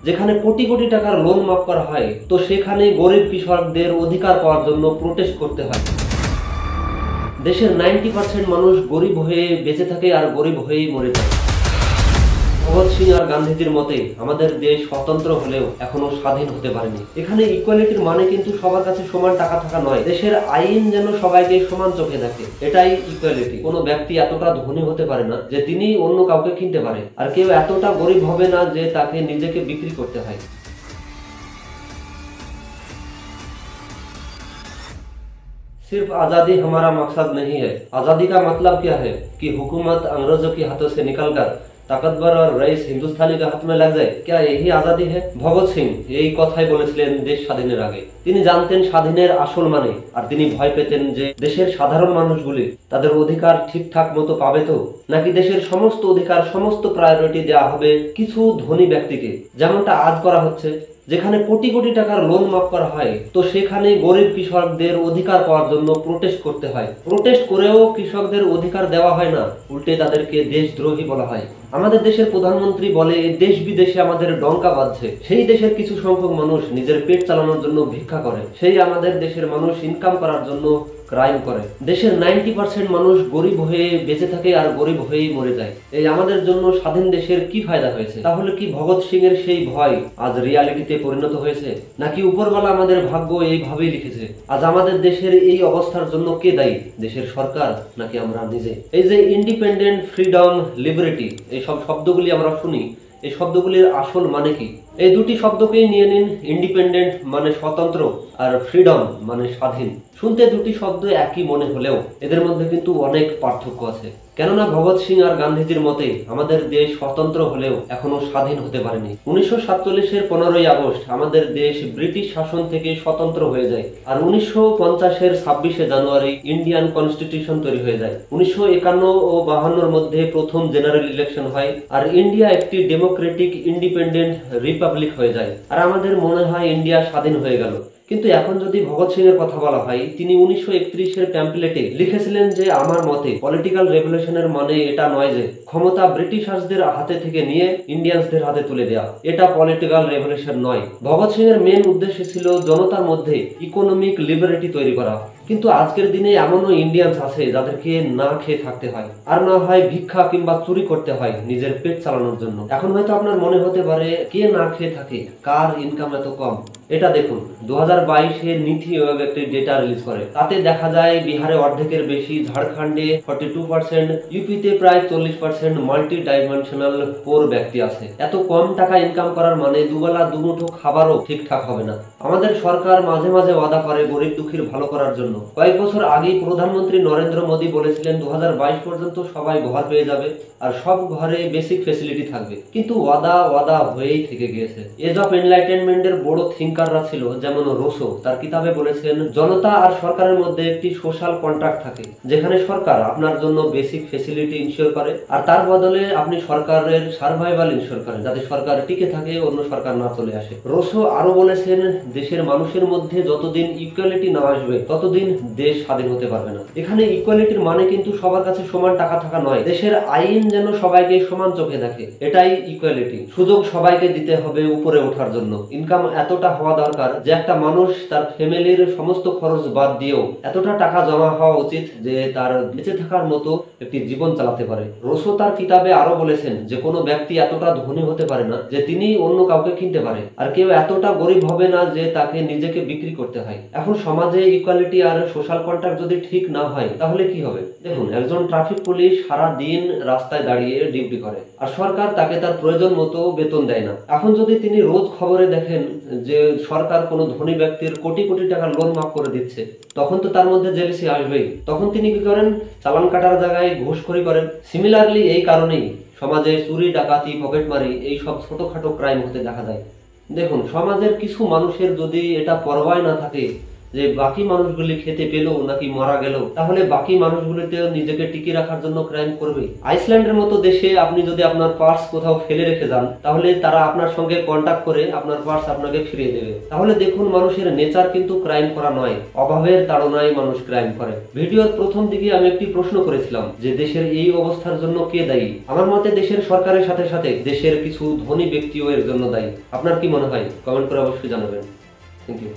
যেখানে কোটি কোটি টাকার লোন মাফ করা হয়, তো সেখানে গরিব কৃষকদের অধিকার পাওয়ার জন্য প্রোটেস্ট করতে হয়। দেশের 90% মানুষ গরিব হয়ে বেঁচে থাকে আর গরিব হয়েই মরে যায়। ভগৎ সিং আর গান্ধীজির মতে আমাদের দেশ স্বতন্ত্র হলেও এখনো স্বাধীন হতে পারেনি। এখানে ইকুয়ালিটির মানে কিন্তু সবার কাছে সমান টাকা থাকা নয়, দেশের আইন যেন সবাইকে সমান চোখে দেখে, এটাই ইকুয়ালিটি। কোনো ব্যক্তি এতটা ধনী হতে পারে না যে তিনি অন্য কাউকে কিনতে পারে, আর কেউ এতটা গরিব হবে না যে তাকে নিজেকে বিক্রি করতে হয়। सिर्फ आज़ादी हमारा मकसद नहीं है। आज़ादी का मतलब क्या है कि हुकूमत अंग्रेजों के हाथों से निकलकर ताकतवर और रईस हिंदुस्तानी के हाथ में लग जाए, क्या यही आज़ादी है? भगत सिंह এই কথাই বলেছিলেন দেশ স্বাধীনের আগে। তিনি জানতেন স্বাধীনের আসল মানে, আর তিনি ভয় পেতেন যে দেশের সাধারণ মানুষগুলি তাদের অধিকার ঠিকঠাক মতো পাবে তো, নাকি দেশের সমস্ত অধিকার সমস্ত প্রায়োরিটি দেওয়া হবে কিছু ধনী ব্যক্তিকে, যেমনটা আজ করা হচ্ছে। যেখানে কোটি কোটি টাকার লোন মাফ করা হয়, তো সেখানে গরিব কৃষকদের অধিকার পাওয়ার জন্য প্রোটেস্ট করতে হয়। প্রোটেস্ট করেও কৃষকদের অধিকার দেওয়া হয় না, উল্টে তাদেরকে দেশদ্রোহী বলা হয়। আমাদের দেশের প্রধানমন্ত্রী বলে দেশ বিদেশে আমাদের ডঙ্কা বাজছে, সেই দেশের কিছু সংখ্যক মানুষ নিজের পেট চালানোর জন্য ভিক্ষা করে, সেই আমাদের দেশের মানুষ ইনকাম করার জন্য ক্রাইম করে। দেশের 90% মানুষ গরিব হয়ে বেঁচে থাকে আর গরিব হয়েই মরে যায়। এই আমাদের জন্য স্বাধীন দেশের কি ফায়দা হয়েছে? তাহলে কি ভগৎ সিং এর সেই ভয় আজ রিয়ালিটিতে পরিণত হয়েছে, নাকি উপরওয়ালা আমাদের ভাগ্য এইভাবেই লিখেছে? আজ আমাদের দেশের এই অবস্থার জন্য কে দায়ী? দেশের সরকার নাকি আমরা নিজে? এই যে ইন্ডিপেন্ডেন্ট, ফ্রিডম, লিবারেটি, এই সব শব্দগুলি আমরা শুনি, এই শব্দগুলির আসল মানে কি? এই দুটি শব্দকেই নিয়ে নিন। ইন্ডিপেন্ডেন্ট মানে স্বতন্ত্র, আর ফ্রিডম মানে স্বাধীন। শুনতে দুটি শব্দ একই মনে হলেও এদের মধ্যে কিন্তু অনেক পার্থক্য আছে। কেননা ভগৎ সিং আর গান্ধীজির মতে আমাদের দেশ স্বতন্ত্র হলেও এখনো স্বাধীন হতে পারেনি। 1947-এর 15ই আগস্ট আমাদের দেশ ব্রিটিশ শাসন থেকে স্বতন্ত্র হয়ে যায়, আর 1950-এর 26শে জানুয়ারি ইন্ডিয়ান কনস্টিটিউশন তৈরি হয়ে যায়। 1951 ও 52-এর মধ্যে প্রথম জেনারেল ইলেকশন হয়, আর ইন্ডিয়া একটি ডেমোক্রেটিক ইন্ডিপেন্ডেন্ট রিপাবলিক হয়ে যায়, আর আমাদের মনে হয় ইন্ডিয়া স্বাধীন হয়ে গেল। কিন্তু এখন যদি ভগৎ সিং এর কথা বলা হয়, তিনি 1931-এর প্যাম্পলেটে লিখেছিলেন যে আমার মতে পলিটিক্যাল রেভলিউশনের মানে এটা নয় যে ক্ষমতা ব্রিটিশার্সদের হাতে থেকে নিয়ে ইন্ডিয়ানসদের হাতে তুলে দেওয়া, এটা পলিটিক্যাল রেভলিউশন নয়। ভগৎ সিং এর মেন উদ্দেশ্য ছিল জনতার মধ্যে ইকোনমিক লিবারেটি তৈরি করা। কিন্তু আজকের দিনে এমনও ইন্ডিয়ানস আছে যাদেরকে না খেয়ে থাকতে হয়, আর না হয় ভিক্ষা কিংবা চুরি করতে হয় নিজের পেট চালানোর জন্য। এখন হয়তো আপনার মনে হতে পারে কে না খেয়ে থাকে, কার ইনকাম এত কম? এটা দেখুন, 2022-এ নীতি আয়োগ একটি ডেটা রিলিজ করে, তাতে দেখা যায় বিহারে অর্ধেকের বেশি, ঝাড়খণ্ডে 42%, ইউপিতে প্রায় 40% মাল্টি ডাইমেনশনাল পোর ব্যক্তি আছে। এত কম টাকা ইনকাম করার মানে দুবেলা দুমুঠো খাবারও ঠিকঠাক হবে না। আমাদের সরকার মাঝে মাঝে ওয়াদা করে গরিব দুঃখীর ভালো করার জন্য। কয়েক বছর আগেই প্রধানমন্ত্রী নরেন্দ্র মোদী বলেছিলেন 2022 পর্যন্ত সবাই ঘর পেয়ে যাবে আর সব ঘরে বেসিক ফ্যাসিলিটি থাকবে, কিন্তু ওয়াদা হয়েই থেকে গিয়েছে। এজ অফ এনলাইটেনমেন্টের বড় থিঙ্কাররা ছিল, যেমন রোসো তার কিতাবে বলেছেন জনতা আর সরকারের মধ্যে একটি সোশ্যাল কন্ট্রাক্ট থাকে, যেখানে সরকার আপনার জন্য বেসিক ফ্যাসিলিটি ইনশিওর করে, আর তার বদলে আপনি সরকারের সার্ভাইভাল ইনশিওর করেন, যাতে সরকার টিকে থাকে, অন্য সরকার না চলে আসে। রোসো আরো বলেছেন দেশের মানুষের মধ্যে যতদিন ইকুয়ালিটি না আসবে ততদিন দেশ স্বাধীন হতে পারবে না। এখানে ইকুয়ালিটির মানে কিন্তু সবার কাছে সমান টাকা থাকা নয়, দেশের আইন যেন সবাইকে সমান চোখে দেখে, এটাই ইকুয়ালিটি। সুযোগ সবাইকে দিতে হবে উপরে ওঠার জন্য। ইনকাম এতটা হওয়া দরকার যে একটা মানুষ তার ফ্যামিলির সমস্ত খরচ বাদ দিয়েও এতটা টাকা জমা হওয়া উচিত যে তার বেঁচে থাকার মতো একটি জীবন চালাতে পারে। রোসো তার কিতাবে আরো বলেছেন যে কোনো ব্যক্তি এতটা ধনী হতে পারে না যে তিনি অন্য কাউকে কিনতে পারে, আর কেউ এতটা গরিব হবে না যে তাকে নিজেকে বিক্রি করতে হয়। এখন সমাজে ইকুয়ালিটি আর সোশ্যাল কন্ট্রাক্ট যদি ঠিক না হয় তাহলে কি হবে? দেখুন, একজন ট্রাফিক পুলিশ সারা দিন রাস্তায় দাঁড়িয়ে ডিউটি করে, আর সরকার তাকে তার প্রয়োজন মতো বেতন দেয় না। এখন যদি তিনি রোজ খবরে দেখেন যে সরকার কোনো ধনী ব্যক্তির কোটি কোটি টাকার লোন মাফ করে দিচ্ছে, তখন তো তার মধ্যে জেলেসি আসবেই। তখন তিনি কি করেন? চালান কাটার জায়গায় ঘুষখোরি করেন। সিমিলারলি এই কারণেই সমাজে চুরি, ডাকাতি, পকেটমারি এই সব ছোটখাটো ক্রাইম হতে দেখা যায়। দেখুন, সমাজের কিছু মানুষের যদি এটা পরোয়া না থাকে যে বাকি মানুষগুলি খেতে পেলো নাকি মারা গেল, তাহলে বাকি মানুষগুলিতেও নিজেকে টিকিয়ে রাখার জন্য ক্রাইম করবে। আইসল্যান্ডের মতো দেশে আপনি যদি আপনার পার্স কোথাও ফেলে রেখে যান, তাহলে তারা আপনার সঙ্গে কন্ট্যাক্ট করে আপনার পার্স আপনাকে ফিরিয়ে দেবে। তাহলে দেখুন, মানুষের নেচার কিন্তু ক্রাইম করা নয়, অভাবের তাড়নায় মানুষ ক্রাইম করে। ভিডিওর প্রথম দিকে আমি একটি প্রশ্ন করেছিলাম যে দেশের এই অবস্থার জন্য কে দায়ী। আমার মতে দেশের সরকারের সাথে সাথে দেশের কিছু ধনী ব্যক্তিও এর জন্য দায়ী। আপনার কি মনে হয়? কমেন্ট করে অবশ্যই জানাবেন। Thank you.